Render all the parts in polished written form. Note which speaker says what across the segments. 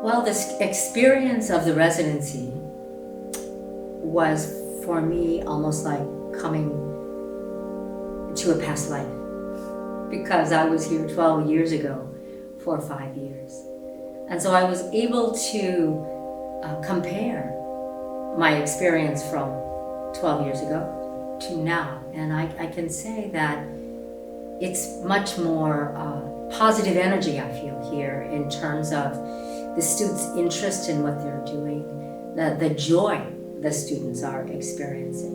Speaker 1: Well, this experience of the residency was for me almost like coming to a past life, because I was here 12 years ago for 5 years. And so I was able to compare my experience from 12 years ago to now. And I can say that it's much more positive energy I feel here in terms of the students' interest in what they're doing, the joy the students are experiencing.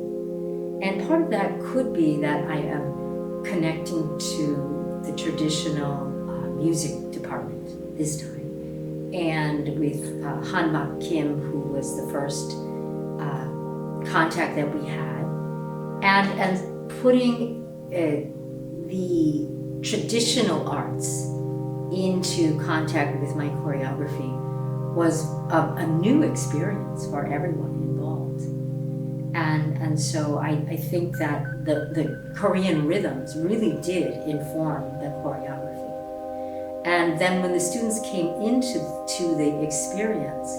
Speaker 1: And part of that could be that I am connecting to the traditional music department this time. And with Han Bak Kim, who was the first contact that we had, and putting the traditional arts into contact with my choreography was a new experience for everyone involved. And so I think that the Korean rhythms really did inform the choreography. And then when the students came into the experience,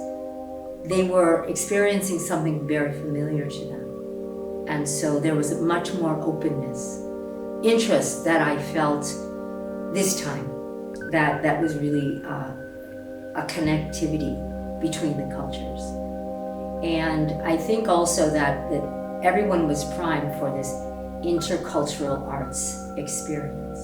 Speaker 1: they were experiencing something very familiar to them. And so there was much more openness, interest that I felt this time, that was really a connectivity between the cultures. And I think also that everyone was primed for this intercultural arts experience.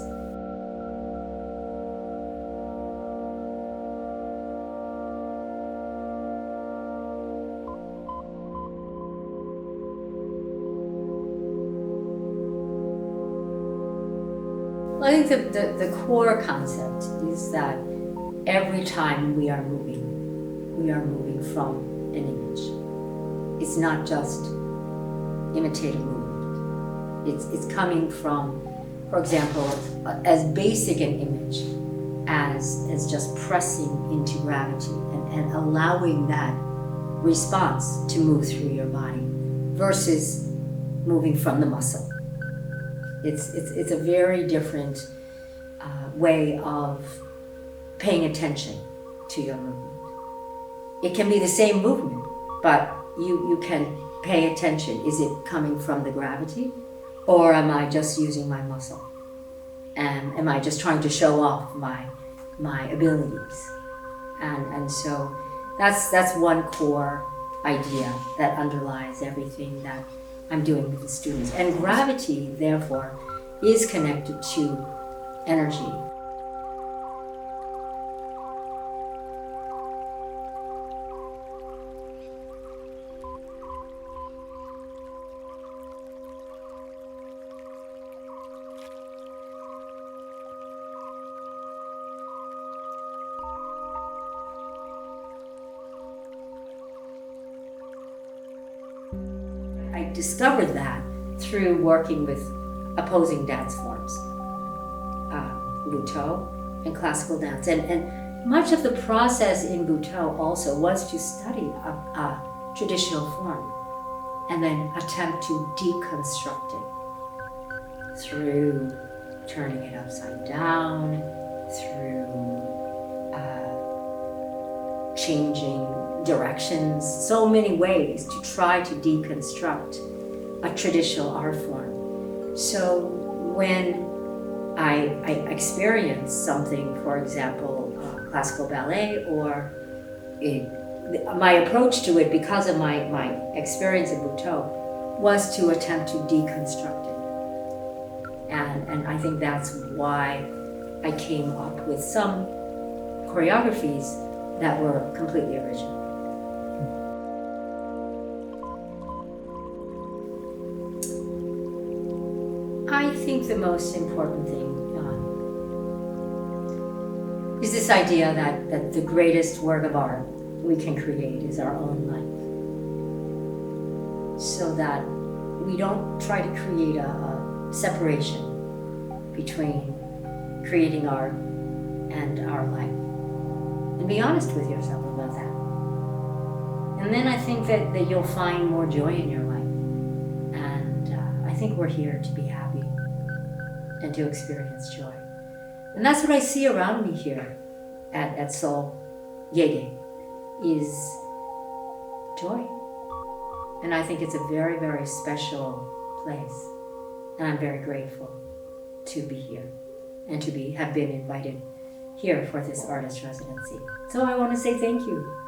Speaker 1: I think the core concept is that every time we are moving from an image. It's not just imitative movement. It's coming from, for example, as basic an image as just pressing into gravity and allowing that response to move through your body versus moving from the muscle. It's a very different way of paying attention to your movement. It can be the same movement, but you can pay attention. Is it coming from the gravity, or am I just using my muscle? And am I just trying to show off my abilities? And so that's one core idea that underlies everything that I'm doing with the students. And gravity, therefore, is connected to energy. I discovered that through working with opposing dance forms, Butoh and classical dance. And much of the process in Butoh also was to study a traditional form and then attempt to deconstruct it through turning it upside down, through changing directions, so many ways to try to deconstruct a traditional art form. So when I experience something, for example, classical ballet, or my approach to it because of my experience in Butoh was to attempt to deconstruct it. And I think that's why I came up with some choreographies that were completely original. I think the most important thing is this idea that the greatest work of art we can create is our own life. So that we don't try to create a separation between creating art and our life. And be honest with yourself about that. And then I think that you'll find more joy in your life. And I think we're here to be happy and to experience joy. And that's what I see around me here at Seoul Ye대. is joy. And I think it's a very, very special place. And I'm very grateful to be here and to have been invited here for this artist residency. So I want to say thank you.